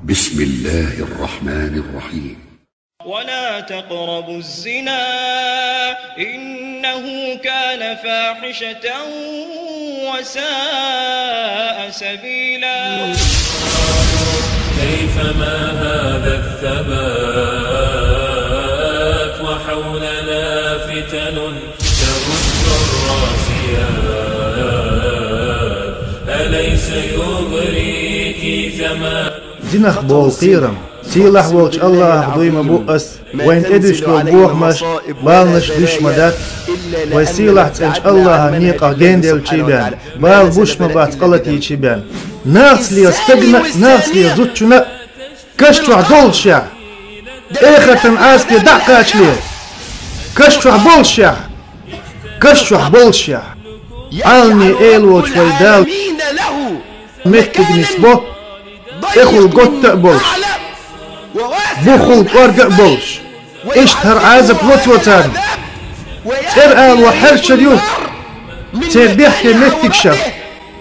بسم الله الرحمن الرحيم. ولا تقربوا الزنا إنه كان فاحشة وساء سبيلا. كيفما هذا الثبات وحولنا فتن تهز الراسيات أليس يغريك ثمان زنخ بول قيرم سيلح وولش الله دويما بؤس وين ادش لو بوح مش بالنش دش مدات وسيلح تنش الله نيقا جندل تشيبان بال بوش مبات قلتي تشيبان ناس لي استغنى ناس لي زوتشنا كشتوع دولشا اخرتن عاسكي دعقاش لي كشتوع بولشا كشتوع بولشا عالني ايلوش ويدال متك نسبه اخل قط بولش بخل قرق بولش اشتهر عازب وطوطان ترقال وحرش اليوت تربيحكي متك شف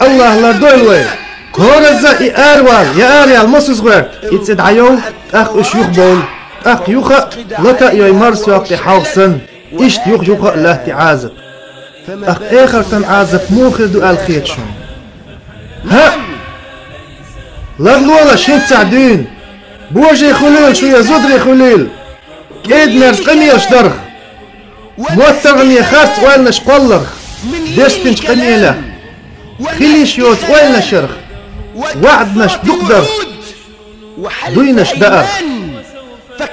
الله لا دويلوي كورزا اروال يا اريال مصص غيرت يتسد عيو اخ اش يخبول اخ يخا لتا يمارس يقطي حوصن اشت يخا لا تعازب اخ اخر تنعازب موخد الخيت شون ها لغلولا شيت سعدين بوجي خليل شوية زدري خليل كيد نرس قميش درخ موترني خارت ويلنش قلرخ دستنش قميلة خليش يوت ويلنا شرخ وعدنش دقدر دوينش دقر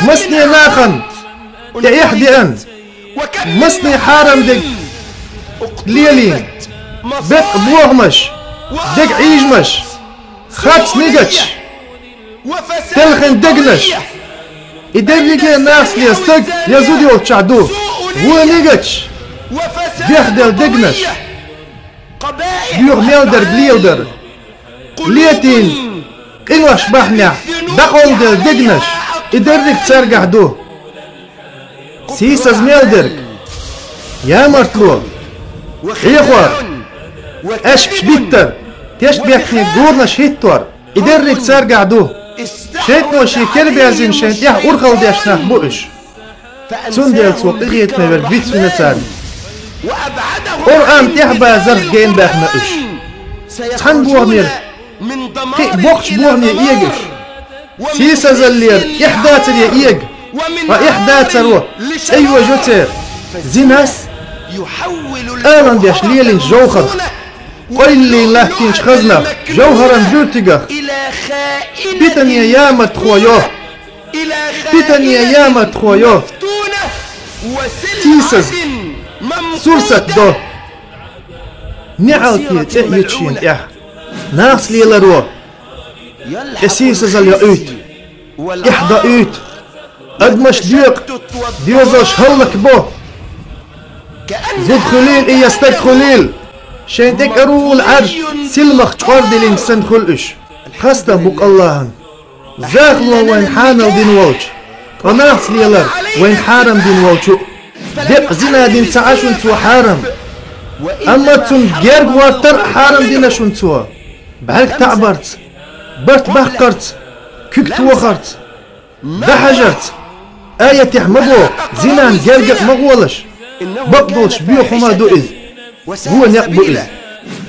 مسني ناخن تأيحدي أنت مسني حارم دق ليلين بق بوغمش دق عيجمش خاتس نيجتش تلخن دقنش إدريك الناس اللي يستق يزودي وتشعدوه هو نيجتش بيخدل دقنش بيوغ ميلدر بليلدر ليتين إنوش بحنا دقول دل دقنش إدريك تسرقح دوه سيساز ميلدرك يا مرتلو إيخوار أشبش بيتر تيش بيحكي قورنا شيتور إدرك تسرقع دوه شيتنو شي كربيازين شيت يح أرخل ديشناح بؤش سون ديال سوق إغيتنا بربيت سنة قرآن تحبا زرخ جين باحنا إش تحن بوهمير قي بوخش بوهمي إيجش سيسا زلير إحداتر يا إيج وإحداتر و أيوة جوتير زيناس آلان ديش ليلين جوخر قل لي الله تنش خزنخ جوهرا بيرتقخ بيتني ياما تخويوه بيتني ياما تخويوه تيسز سورسة دو نعالكي تأيتشين ناس لي لرو اسيسز اليأوت إحدى اوت أدمش ديق ديوزوش هلك بو زود خليل إيستك خليل شينتك أرول عرش سلمخ تقرد الإنسان خلقش خاصة بوك اللهن زاخلوا وين حانل دين والش وناس ليلر وين حارم دين والشو دق زنا دين تعاشون تو حارم أما تون جيرج واتر حارم دين شون تو بعلك تعبرت برت بحقرت كيك توخرت بحجرت آية تحمبو زنان جيرج مغولش بقبلش بيوخما دو إذ هو نقبو إذ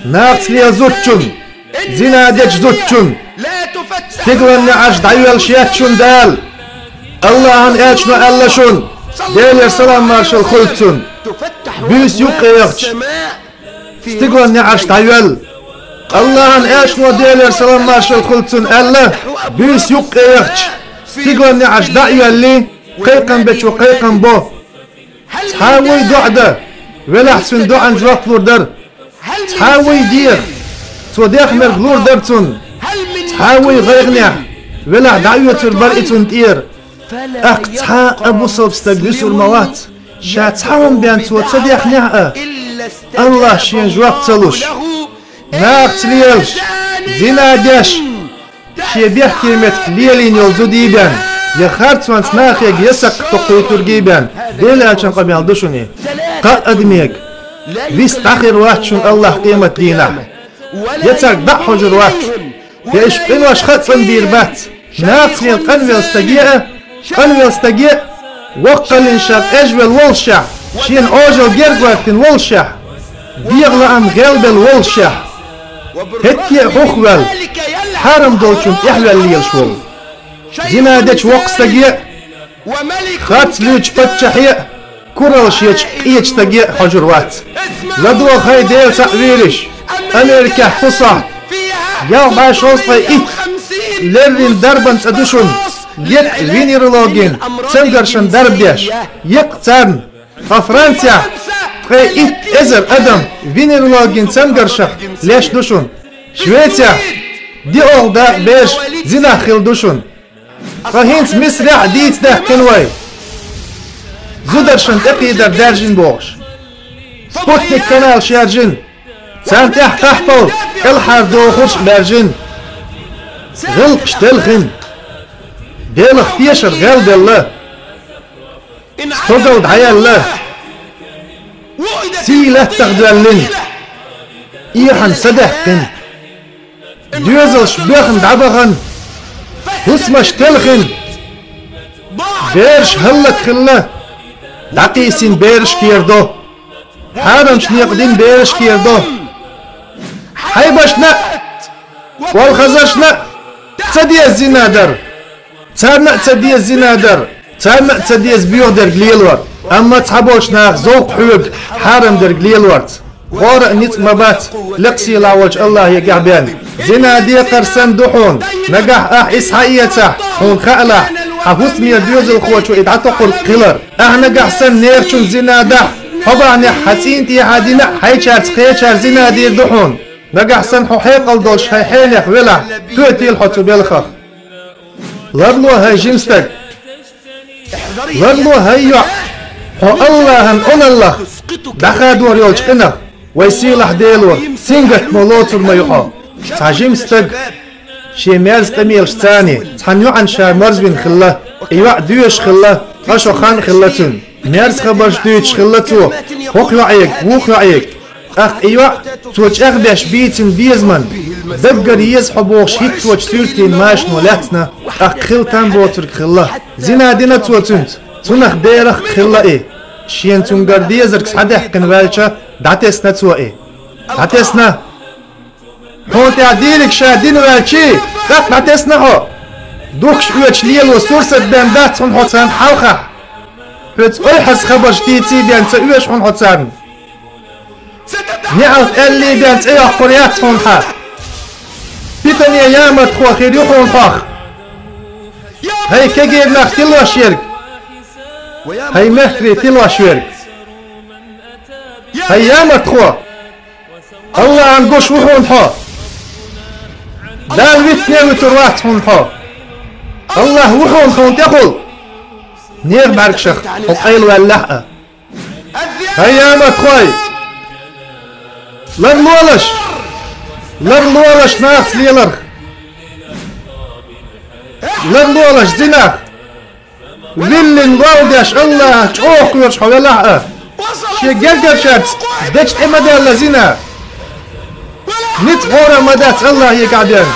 ناقص لي زوتشن زنا ديج زوتشن تقلن نعش دعيو الشياتشن دال الله عن ايشنو ألشن ديل يرسلام مارشال خلتشن بيس يقيقش تقلن نعش دعيو الله عن ايشنو ديل يرسلام مارشال خلتشن ألا بيس يقيقش تقلن نعش دعيو اللي قيقن بيش وقيقن بو تحاول دعده ولا حسن دعان جواق فلور تحاول دير صديق مرغلور درتون تحاول غيغنع ولا دعوة تربرئتون تير اقتحا ابو صوبستقلسوا الموات شا تحاهم بيان تو تصديق نعا الله شين جواق تلوش ناقت ليلش زنا ديش شي بيح كلمتك ليلين يلزو ديبان يخارت وانت ناخيق يسق تقويتور جيبان ديلا عشان قبيل دوشوني قاد ادميك بيس تاخر واحد شون الله قيمة دينا يتساق دع حجر واحد يشقين واش خطفن بيربات ناقص القنوة استجيء قنوة استجيء وقل شاب أجول والشع شين أوجل جرقوكتن والشع بيغلا أم غلب الوالشع هتكي أخوال حرم دولشون إحوال ليل شول زنادج وقستجيء خاتس لوج بتشحيء كورال شيش إيش تجيء حجروات لدوا خاي ديل سعويرش أمريكا تصح يا باش وصفي إيه لرين دربن تدوشون يك فينيرولوجين تنقرشن دربيش يك تان فرنسا خاي إيه إزر أدم فينيرولوجين تنقرشخ ليش دوشون شويتيا دي أغدا بيش زنا خيل دوشون فهينس مسرع ديت ده كنوي زودرشن تقيدر درجن بوش سبوتنيك كانال شارجن سانتح تحطل الحر دوخش برجن غلق شتلخن ديل اختيشر غير دله استودود عيال سيله تغدلن إيحن سدحكن دوزل شبيخن دعبغن هسمش تلخن بيرش هلك خله دقيسين بيرش كيردو حرم شنيقدين بيرش كيردو حيبشنا والخزشنا تدي الزنادر تارنا تدي الزنادر تارنا تدي الزبيودر قليلور أما تحبوشنا زوق حوق حرم در قليلورت غور نيت مبات لقسي لاوج الله يقعبان زنادي قرسن دحون نجح إسحاقيته هون خأله حفوث مير ديوز الخوش وإدعته قلر نجح سن نيرشون زناده هباني حسين تي حدينا حيشات خيشار زنادي دحون نجح سن حقيق الدوش حيحينيخ ولا توتي الحطو بالخخ لرلو هاي جمستك لرلو هاي الله أن الله دخادور يولش قنخ ويسيلح ديلور سينجت مولوتر ما يقع تعجمستك شي ميرز تميلش تاني تحنيو عن شار مرزوين خلا ايوع دوش خلا اشو خان خلتن ميرز خبرش دوش خلتو هوق يعيك ووق يعيك اخ ايوع توش اغبش بيتن بيزمن دقر يزحبوش هيك توش سيرتين ماشنو لاتنا اخ خلتان بوتر خلا زنادنا توتنت تنخ بيرخ خلا ايه شين تنقر ديزرك سحده حقن والشا دعتسنا تسوى ايه دعتسنا هون تعديلك شادين والشي دات دعتسنا هو دوكش اوش ليل وسورسة باندات هون حوتسان حلقة هوت اوحس خبر جديدتي بيانتا اوش هون حوتسان نعرف اللي بيانت ايه قريات هون حا بيتني يامت خوا خير يخون خاخ هاي كجير ناخ تلوى شيرك هاي مهكري تلوى شيرك هاي يامت خوا الله عن قوش وحون حا لا الوثني وتروات هون حا الله وحون خون تقول نير بارك شخ وقيل واللحقة هاي يامت خواي لرلولش ناس ليلرخ لرلولش زناخ للن والدش الله تشوق ويرش حول لحقة شي جرجر شات دش امدا لزنا نت غورا مدات الله يقعدن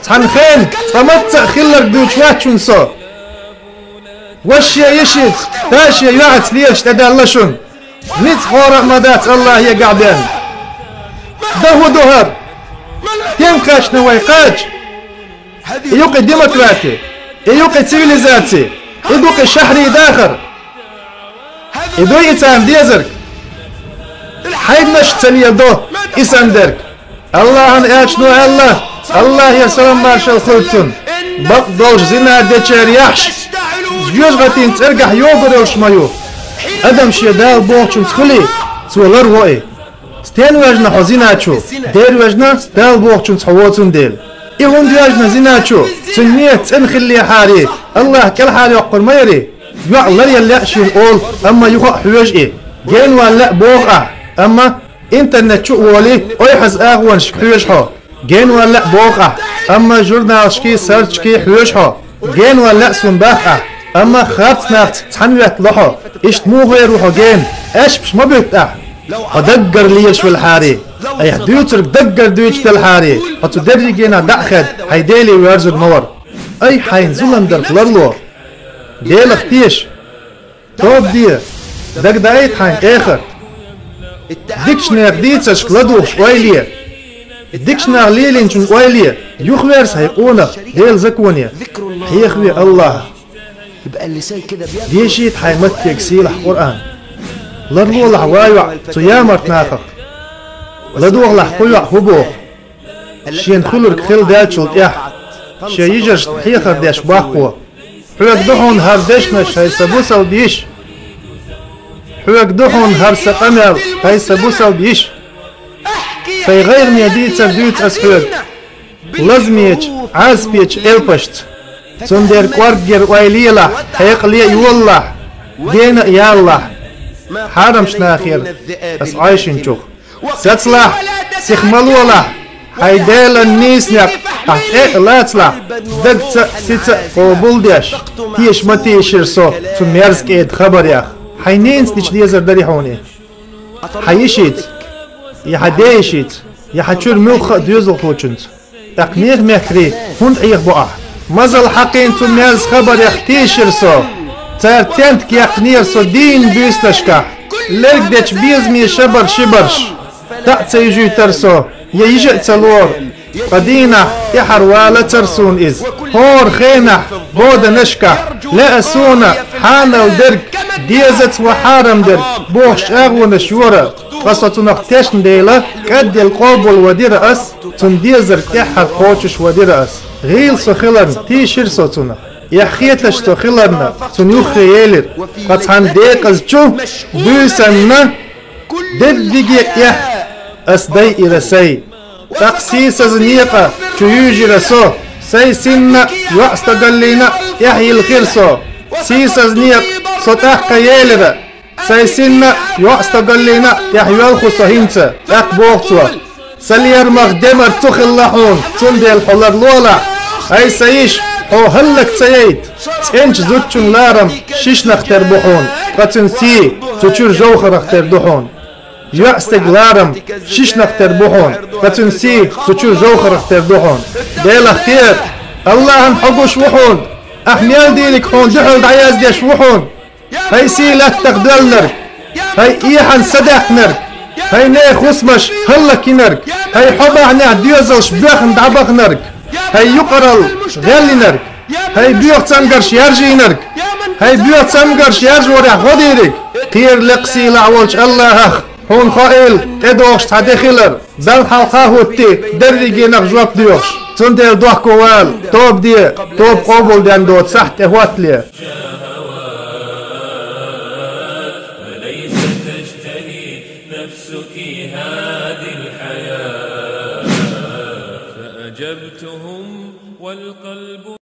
تنخين تمتع خلر دوشوات شنصو وشي يشيت تاشي يعت ليش تدلشون نت غورا مدات الله يقعدن ده دهر تنقاش نويقاج يوقي ديمقراطي يوقي سيفيليزاتي يدوقي شهري داخر يدوي يتعام ديزرك حيد نشتني يدو إساندرك الله أن أشنو الله يسلم مارشال خلطن بقدوش زنا ديشير يحش جيوش غتين ترقح يوغر يوشمايو أدم شيدال بوغشن تخلي تولر وئي ستين وجنا حزيناتشو دير وجنا دال بوغشن تحووتن ديل إيهون دياجنا زيناتشو تنمية تنخلي حاري الله كل حالي وقر ميري يعلر يلا شين قول أما يخوق حوج إيه جين ولا بوغ أما إنترنت شو ولي أيحز أغوان شكحوج حو جين ولا بوغ أما جورنال شكي سيرش كي حوج حو جين ولا سنباخ أما خارت ناخت تحنويت لحو إشت مو غيروحو جين إيش بش ما بيت هدقر ليش في الحاري أي حديوترك دقر دويش في الحاري هتو دري جينا دأخد هيديلي ويرزق نور أي حين ظلم در خلالو ديل اختيش توب دي دك دايت حين آخر ديكش ناخديتش خلادوش ويليه ديكش ناغليلين ويليه يخويرس هيقونا ديل زكونيا حيخوي الله يبقى اللسان كده ديشيت حيمتك سيلح قرآن لدوغ لح وايوع تيامرت ناخخ لدوغ لح قيوع هبوخ شين خلرك خل داتشلت إح شي يجرش حيخر ديش باقوة حوك دحون هر دشنش هاي سبوسا بيش حوك دحون هر سقمر هاي سبوسا بيش في غير ميديت سبدوت أسفوك لازميش عازبيش إلبشت سندر كوارجر ويليلا حيق لي يولح دينا يالله حرم شناخير اس عايشين شوخ ستسلح سيخملولا هيدال النيسنك احقق لا تسلح دقت ستة قبول ديش تيش ما تيشير سو تميرزك ايد خبر ياخ حينينس ديش ديزر داريحوني حيشيت يحديشيت يحتشور ملخ ديوزل خوشنت اقنيغ مكري هند ايغ بقع مازال حقين تميرز خبر ياخ تيشير سو تارتنت يقنير سو دين بيستشكا لرك ديش بيزمي شبر شبرش تأتي يجي ترسو يجي تلور قدينا يحروالا ترسون إز هور خينا بود نشكا لا أسونا حانا ودرك ديزت وحارم درك بوخش أغونا شورا قصة تنقتشن ديلا كد القابل ودير أس تنديزر كحر قوشش ودير أس غيل سو خلن تيشير سو تنق يحخيتش تخلرنا تنيوخ يالر قد عن ديقز جو بيسنا دردقي يح أسدي إرسي تقسيس زنيقة تيوجي رسو سي سنة يؤستقلنا يحيي الخير سو سيس زنيق ستحق يالر سي سنة يؤستقلنا يحيي الخصو هنسا أقبوغتوا سلير مخدمر تخلحون تندي الحلر لولا أي سيش هو هلك سيد تنش زوتشن لارم شيش نختار بحون قتن سي تشور جوخر اختار دحون يأستق لارم شيش نختار بحون قتن سي تشور جوخر اختار دحون ديل اختير الله انحقوش وحون احميال ديلك هون دحل دعياز ديش وحون هاي سي لا تقدل نرك هاي ايحن صدق نرك هاي نيخ وسمش هلك نرك هاي حبا عناه ديوزلش بيخن دعبخ نرك هاي يقرل غالي نرك هاي بيوخ تسمقرش يرجي نرك هاي بيوخ تسمقرش يرجي وريح غديرك قير لقسي لعولش الله اخ هون خائل ادوخش تحدخلر بل حلقاه التي درجي نخجوك ديوخش تندل دوح كوال توب دي توب قبول دي اندوت سحت اهوات لي وليس تشتهي نفسك هذه الحياة فأجبتهم والقلب